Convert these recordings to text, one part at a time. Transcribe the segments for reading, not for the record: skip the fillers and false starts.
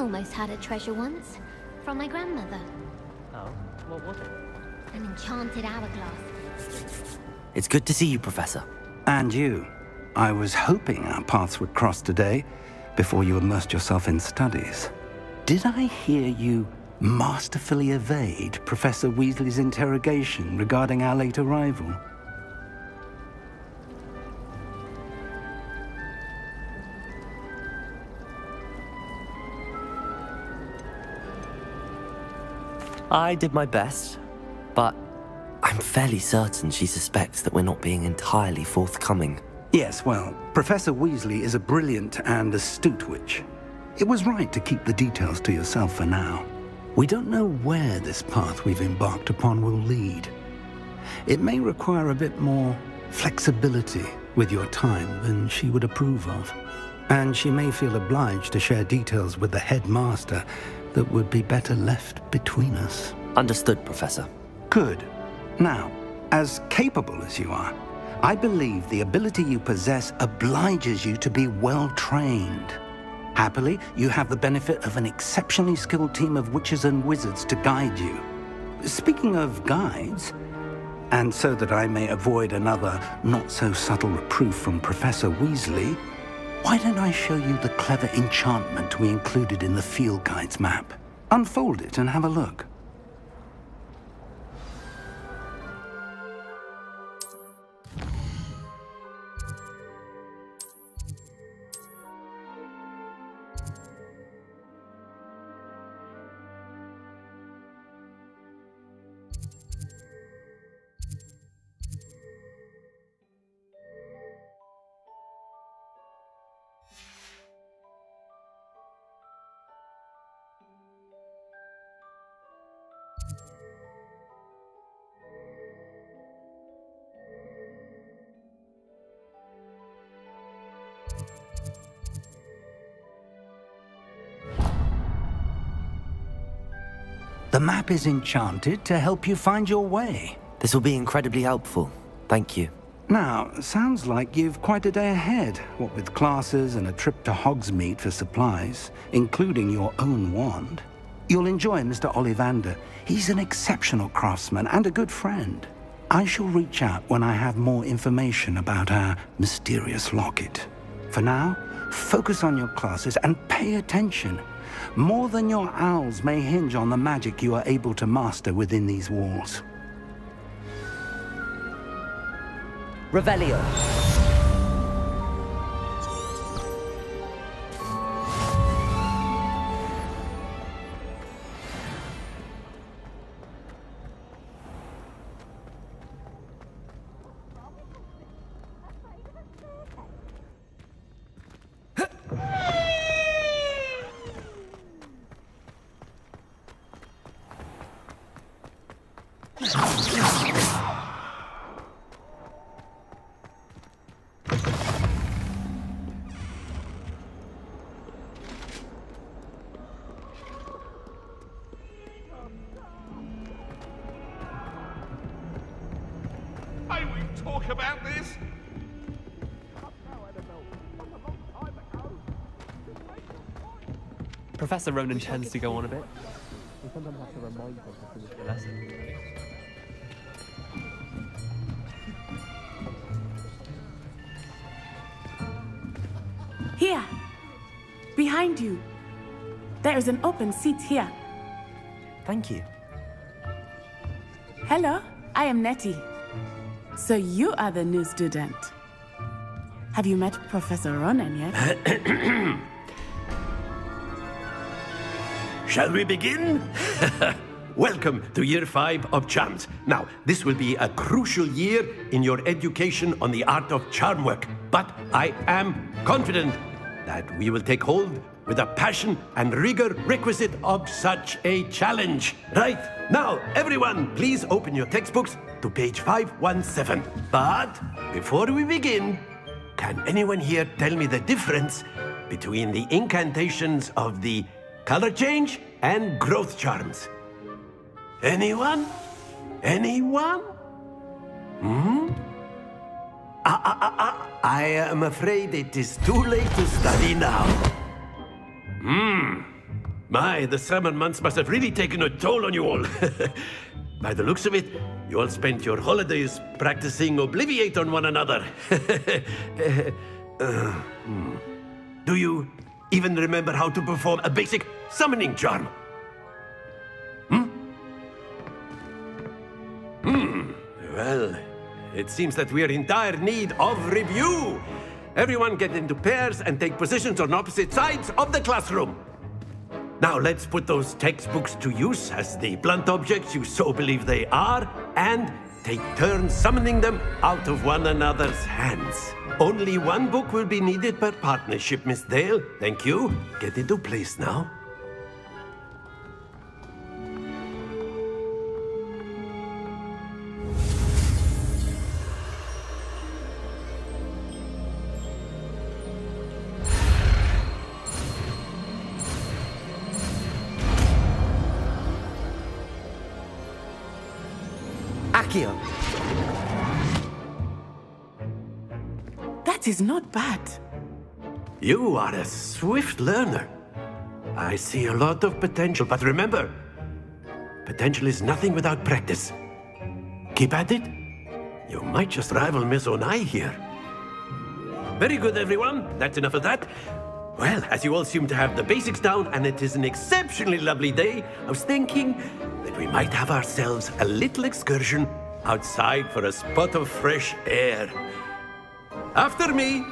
almost had a treasure once. From my grandmother. Oh, what was it? An enchanted hourglass. It's good to see you, Professor. And you. I was hoping our paths would cross today, before you immersed yourself in studies. Did I hear you masterfully evade Professor Weasley's interrogation regarding our late arrival? I did my best, but I'm fairly certain she suspects that we're not being entirely forthcoming. Yes, well, Professor Weasley is a brilliant and astute witch. It was right to keep the details to yourself for now. We don't know where this path we've embarked upon will lead. It may require a bit more flexibility with your time than she would approve of. And she may feel obliged to share details with the headmaster that would be better left between us. Understood, Professor. Good. Now, as capable as you are, I believe the ability you possess obliges you to be well-trained. Happily, you have the benefit of an exceptionally skilled team of witches and wizards to guide you. Speaking of guides, and so that I may avoid another not-so-subtle reproof from Professor Weasley, why don't I show you the clever enchantment we included in the field guide's map? Unfold it and have a look. The map is enchanted to help you find your way. This will be incredibly helpful. Thank you. Now, sounds like you've quite a day ahead, what with classes and a trip to Hogsmeade for supplies, including your own wand. You'll enjoy Mr. Ollivander. He's an exceptional craftsman and a good friend. I shall reach out when I have more information about our mysterious locket. For now, focus on your classes and pay attention. More than your owls may hinge on the magic you are able to master within these walls. Revelio. Talk about this? Professor Ronan tends to go on a bit. We sometimes have to remind him to finish the lesson. Here! Behind you! There is an open seat here. Thank you. Hello, I am Nettie. So you are the new student. Have you met Professor Ronan yet? Shall we begin? Welcome to Year 5 of Charms. Now, this will be a crucial year in your education on the art of charm work, but I am confident that we will take hold with the passion and rigor requisite of such a challenge. Right, now, everyone, please open your textbooks to page 517. But before we begin, can anyone here tell me the difference between the incantations of the color change and growth charms? Anyone? Anyone? I am afraid it is too late to study now. My, the summer months must have really taken a toll on you all. By the looks of it, you all spent your holidays practicing Obliviate on one another. Do you even remember how to perform a basic summoning charm? Well, it seems that we are in dire need of review. Everyone get into pairs and take positions on opposite sides of the classroom. Now let's put those textbooks to use as the blunt objects you so believe they are, and take turns summoning them out of one another's hands. Only one book will be needed per partnership, Miss Dale. Thank you. Get into place now. Accio. That is not bad. You are a swift learner. I see a lot of potential, but remember, potential is nothing without practice. Keep at it. You might just rival Miss Onai here. Very good, everyone. That's enough of that. Well, as you all seem to have the basics down, and it is an exceptionally lovely day, I was thinking that we might have ourselves a little excursion outside for a spot of fresh air. After me.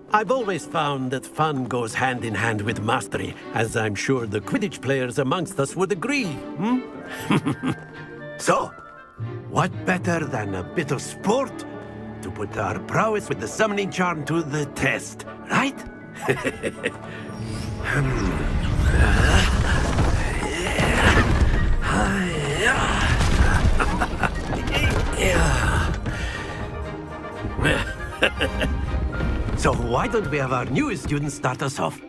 I've always found that fun goes hand in hand with mastery, as I'm sure the Quidditch players amongst us would agree, So, what better than a bit of sport to put our prowess with the summoning charm to the test, right? So why don't we have our newest student start us off?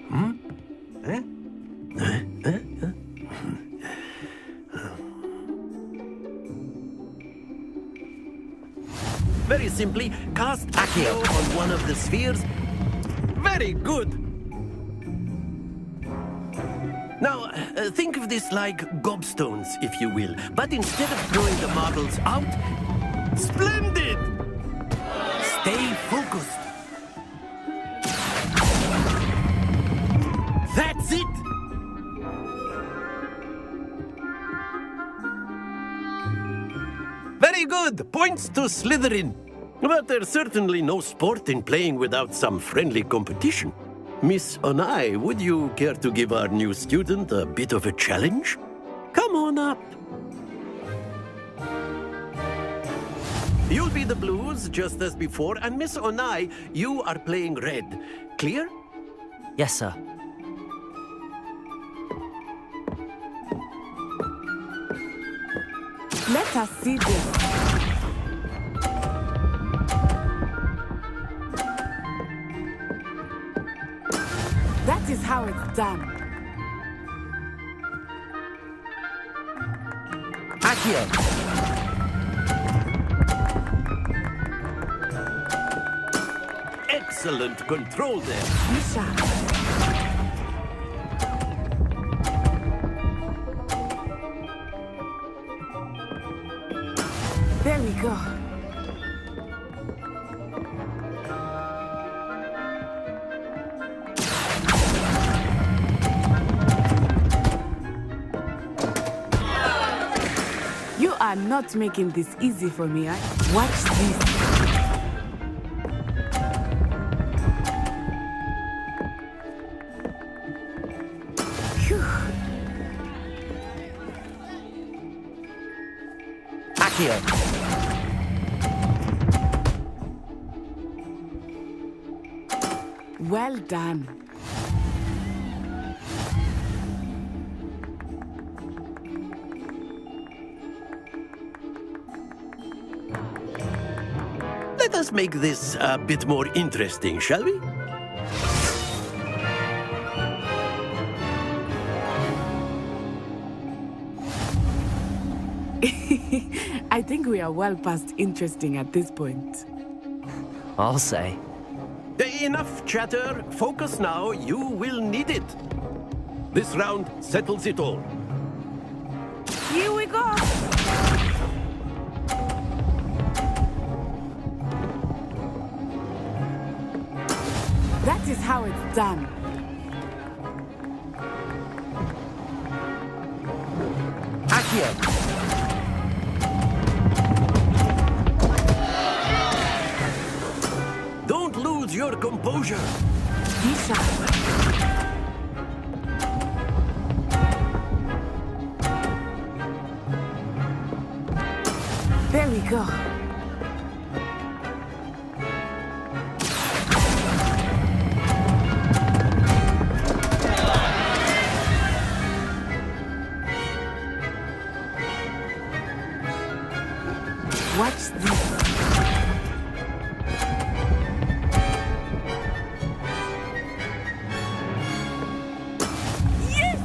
Very simply, cast Accio on one of the spheres. Very good. Now, think of this like gobstones, if you will. But instead of throwing the marbles out, splendid! Stay focused. That's it! Very good! Points to Slytherin. But there's certainly no sport in playing without some friendly competition. Miss Onai, would you care to give our new student a bit of a challenge? Come on up. You'll be the blues, just as before, and Miss Onai, you are playing red. Clear? Yes, sir. Let us see this. That is how it's done. Accio. Excellent control there. Misha. There we go. You are not making this easy for me, eh? Watch this. Phew. Accio. Well done. Let us make this a bit more interesting, shall we? I think we are well past interesting at this point. I'll say. Enough chatter. Focus now. You will need it. This round settles it all. Here we go! That is how it's done. Accio! Don't lose your composure. Disha. There we go. Watch this. Yes!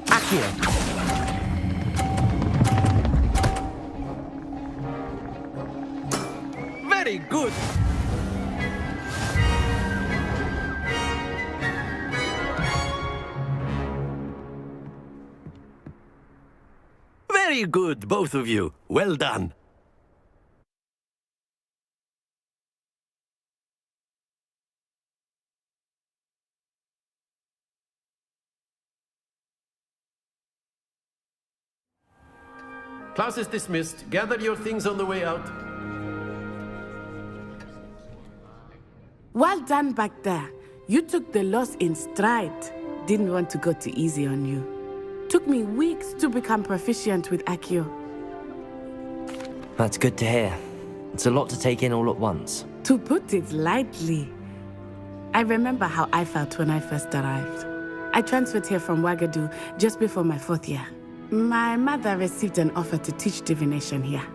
Accio! Very good. Very good, both of you. Well done. Class is dismissed. Gather your things on the way out. Well done back there. You took the loss in stride. Didn't want to go too easy on you. Took me weeks to become proficient with Accio. That's good to hear. It's a lot to take in all at once. To put it lightly, I remember how I felt when I first arrived. I transferred here from Ouagadougou just before my 4th year. My mother received an offer to teach divination here.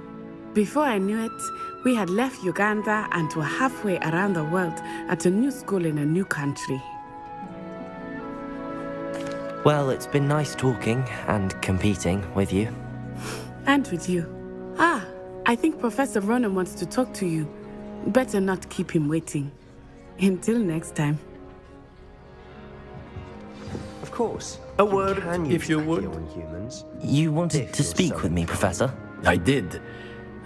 Before I knew it, we had left Uganda and were halfway around the world at a new school in a new country. Well, it's been nice talking and competing with you. And with you. Ah, I think Professor Ronan wants to talk to you. Better not keep him waiting. Until next time. Of course. A word, Can if you use would. Accio on humans. You wanted If to you're speak so with me, Professor? I did.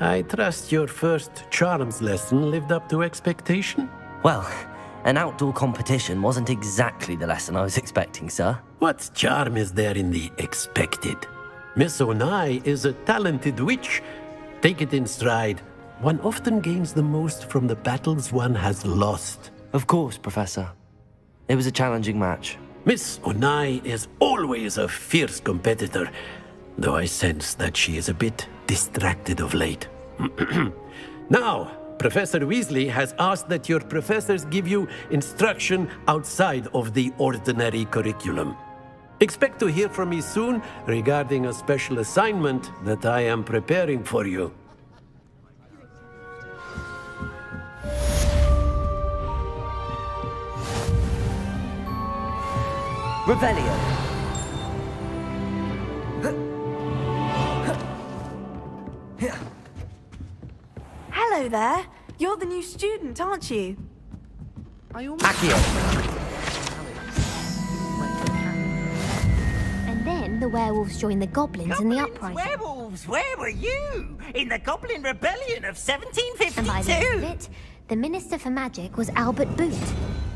I trust your first charms lesson lived up to expectation? Well, an outdoor competition wasn't exactly the lesson I was expecting, sir. What charm is there in the expected? Miss Onai is a talented witch. Take it in stride. One often gains the most from the battles one has lost. Of course, Professor. It was a challenging match. Miss Onai is always a fierce competitor, though I sense that she is a bit distracted of late. Now, Professor Weasley has asked that your professors give you instruction outside of the ordinary curriculum. Expect to hear from me soon regarding a special assignment that I am preparing for you. Revelio! Hello there. You're the new student, aren't you? Accio! And then the werewolves joined the goblins in the uprising. Werewolves, where were you? In the Goblin Rebellion of 1752? And by the end of it, the Minister for Magic was Albert Boot.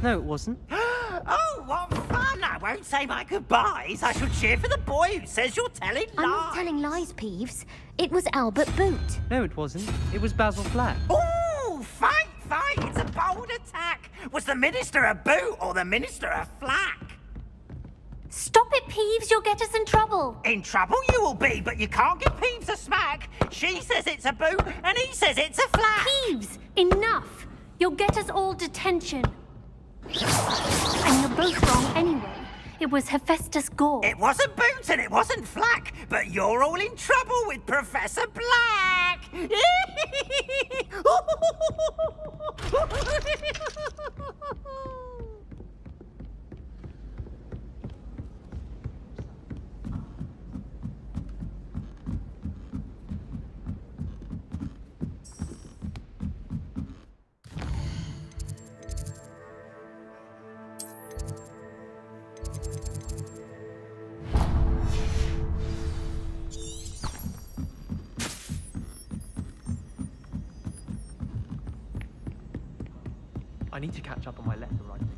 No, it wasn't. Oh, what fun! I won't say my goodbyes. I shall cheer for the boy who says you're telling lies. I'm not telling lies, Peeves. It was Albert Boot. No, it wasn't. It was Basil Flack. Ooh, fight! It's a bold attack. Was the Minister a boot or the Minister a flack? Stop it, Peeves. You'll get us in trouble. In trouble you will be, but you can't give Peeves a smack. She says it's a boot and he says it's a flack. Peeves, enough. You'll get us all detention. And you're both wrong anyway. It was Hephaestus Gore. It wasn't boot and it wasn't flack, but you're all in trouble with Professor Black. I need to catch up on my letter writing.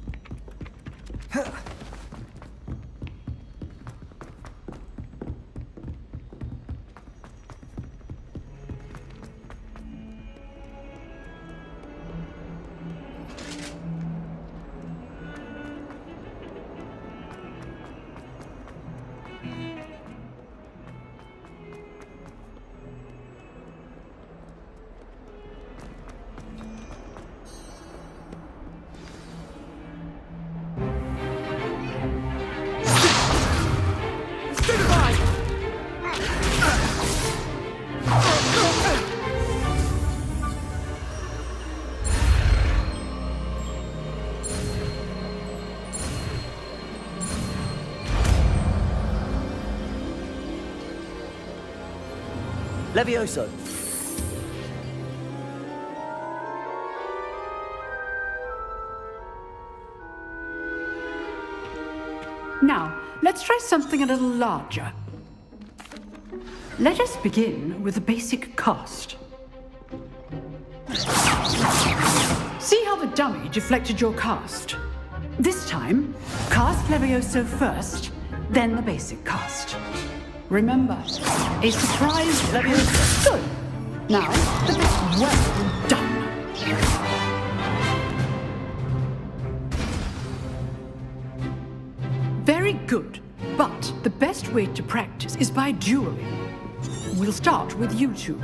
Levioso. Now, let's try something a little larger. Let us begin with the basic cast. See how the dummy deflected your cast? This time, cast Levioso first, then the basic cast. Remember, a surprise Levioso. Good. Now, the bit well done. Very good, but the best way to practice is by dueling. We'll start with you two.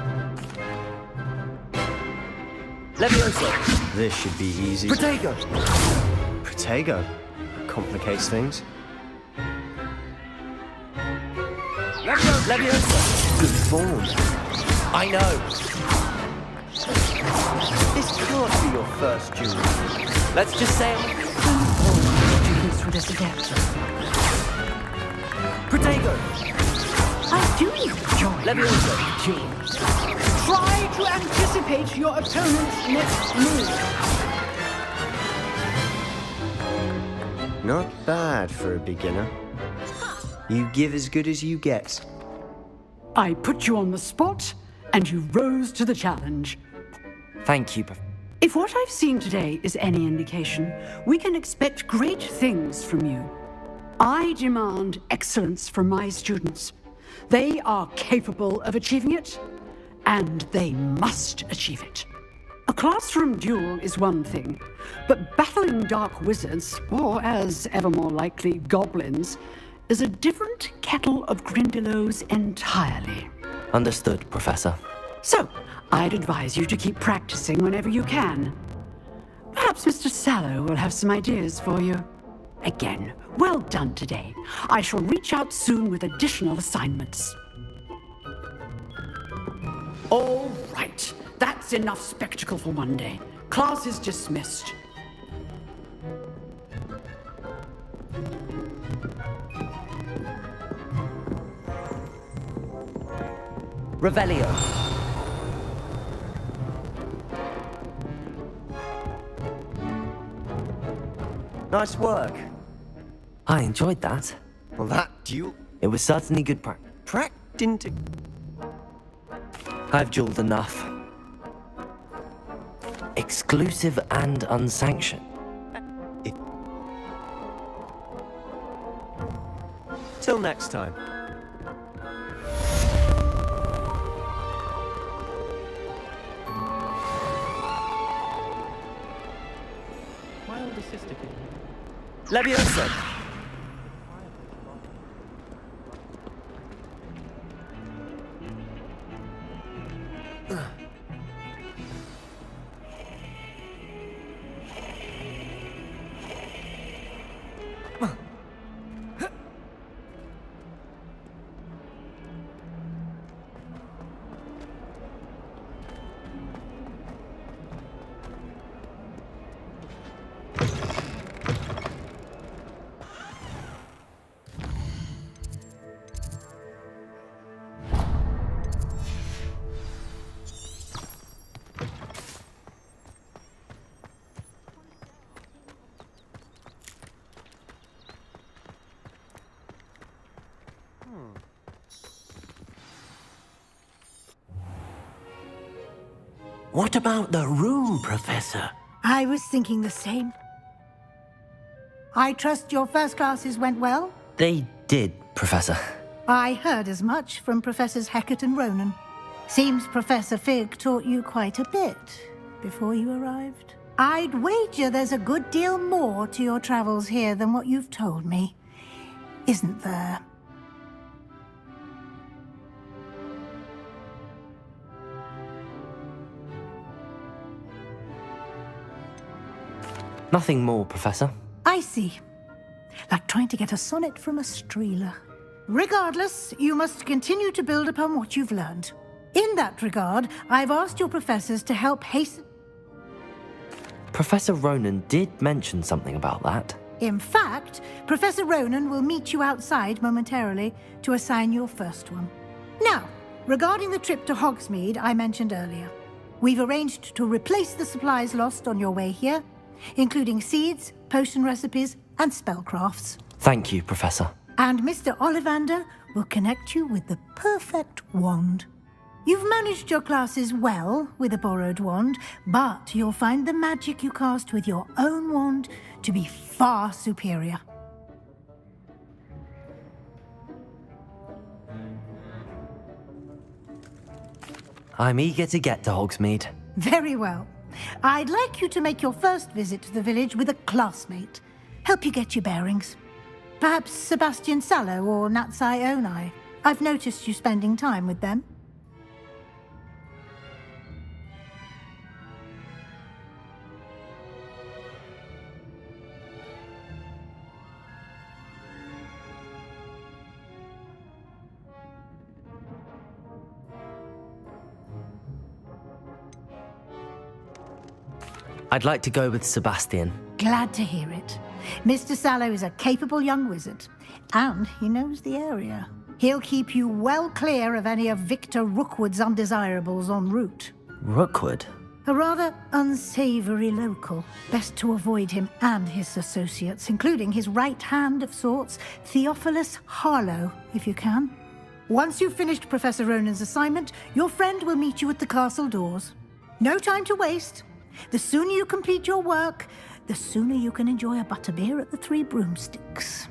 Levioso. This should be easy. Protego. Protego. Complicates things. Levioso. Good form. I know. This can't be your first duel. Let's just say Students with this adept. Protego. I do enjoy Levioso. duels. Try to anticipate your opponent's next move. Not bad for a beginner. You give as good as you get. I put you on the spot, and you rose to the challenge. Thank you. If what I've seen today is any indication, we can expect great things from you. I demand excellence from my students. They are capable of achieving it, and they must achieve it. A classroom duel is one thing, but battling dark wizards, or as ever more likely, goblins, is a different kettle of Grindylows entirely. Understood, Professor. So, I'd advise you to keep practicing whenever you can. Perhaps Mr. Sallow will have some ideas for you. Again, well done today. I shall reach out soon with additional assignments. All right, that's enough spectacle for one day. Class is dismissed. Revelio. Nice work. I enjoyed that. Well, that duel It was certainly good practice. didn't it? I've dueled enough. Exclusive and unsanctioned. Till next time. My older sister can. Levioso. What about the room, Professor? I was thinking the same. I trust your first classes went well? They did, Professor. I heard as much from Professors Hecat and Ronan. Seems Professor Fig taught you quite a bit before you arrived. I'd wager there's a good deal more to your travels here than what you've told me. Isn't there? Nothing more, Professor. I see. Like trying to get a sonnet from a streeler. Regardless, you must continue to build upon what you've learned. In that regard, I've asked your professors to help hasten... Professor Ronan did mention something about that. In fact, Professor Ronan will meet you outside momentarily to assign your first one. Now, regarding the trip to Hogsmeade I mentioned earlier, we've arranged to replace the supplies lost on your way here, including seeds, potion recipes, and spellcrafts. Thank you, Professor. And Mr. Ollivander will connect you with the perfect wand. You've managed your classes well with a borrowed wand, but you'll find the magic you cast with your own wand to be far superior. I'm eager to get to Hogsmeade. Very well. I'd like you to make your first visit to the village with a classmate. Help you get your bearings. Perhaps Sebastian Sallow or Natsai Onai. I've noticed you spending time with them. I'd like to go with Sebastian. Glad to hear it. Mr. Sallow is a capable young wizard, and he knows the area. He'll keep you well clear of any of Victor Rookwood's undesirables en route. Rookwood? A rather unsavory local. Best to avoid him and his associates, including his right hand of sorts, Theophilus Harlow, if you can. Once you've finished Professor Ronan's assignment, your friend will meet you at the castle doors. No time to waste. The sooner you complete your work, the sooner you can enjoy a butterbeer at the Three Broomsticks.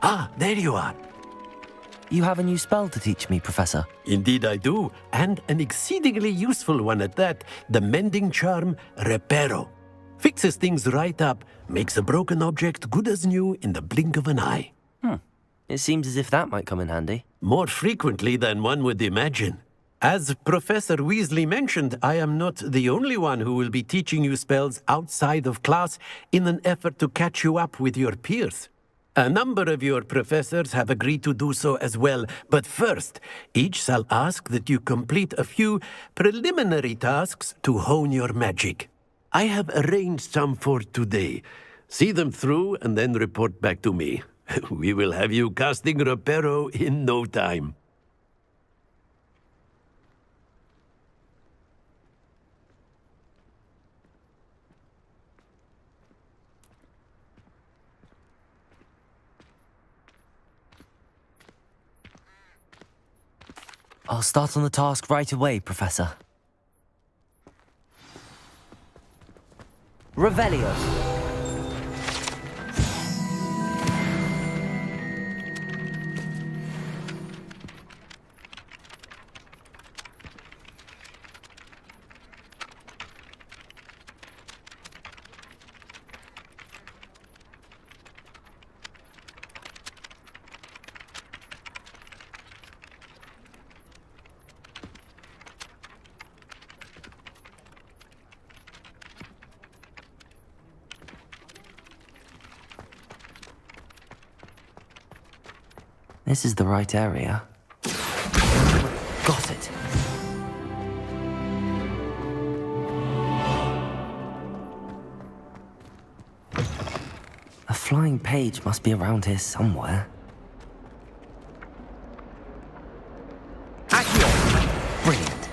Ah, there you are. You have a new spell to teach me, Professor. Indeed I do, and an exceedingly useful one at that. The mending charm, Reparo. Fixes things right up, makes a broken object good as new in the blink of an eye. It seems as if that might come in handy. More frequently than one would imagine. As Professor Weasley mentioned, I am not the only one who will be teaching you spells outside of class in an effort to catch you up with your peers. A number of your professors have agreed to do so as well, but first, each shall ask that you complete a few preliminary tasks to hone your magic. I have arranged some for today. See them through and then report back to me. We will have you casting Reparo in no time. I'll start on the task right away, Professor. Revelio. This is the right area. Got it. flying page must be around here somewhere. Accio! Brilliant.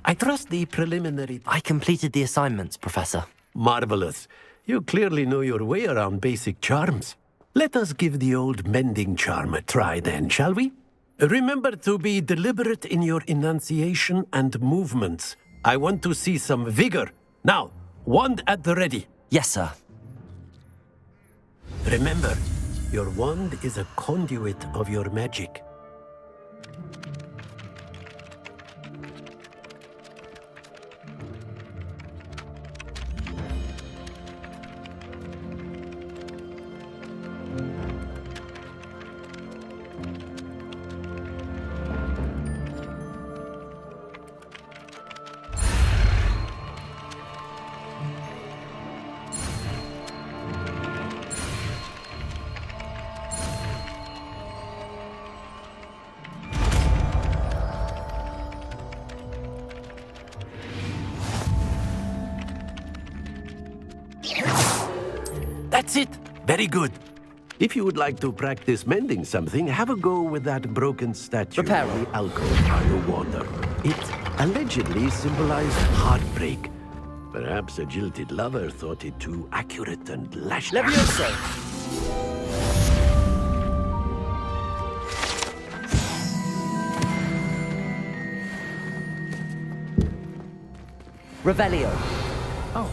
I trust the preliminary... I completed the assignments, Professor. Marvelous. You clearly know your way around basic charms. Let us give the old mending charm a try then, shall we? Remember to be deliberate in your enunciation and movements. I want to see some vigor. Now, wand at the ready. Yes, sir. Remember, your wand is a conduit of your magic. That's it. Very good. If you would like to practice mending something, have a go with that broken statue Repair. in the alcove by the water. It allegedly symbolized heartbreak. Perhaps a jilted lover thought it too accurate and lashed out. Levioso! Revelio. Oh,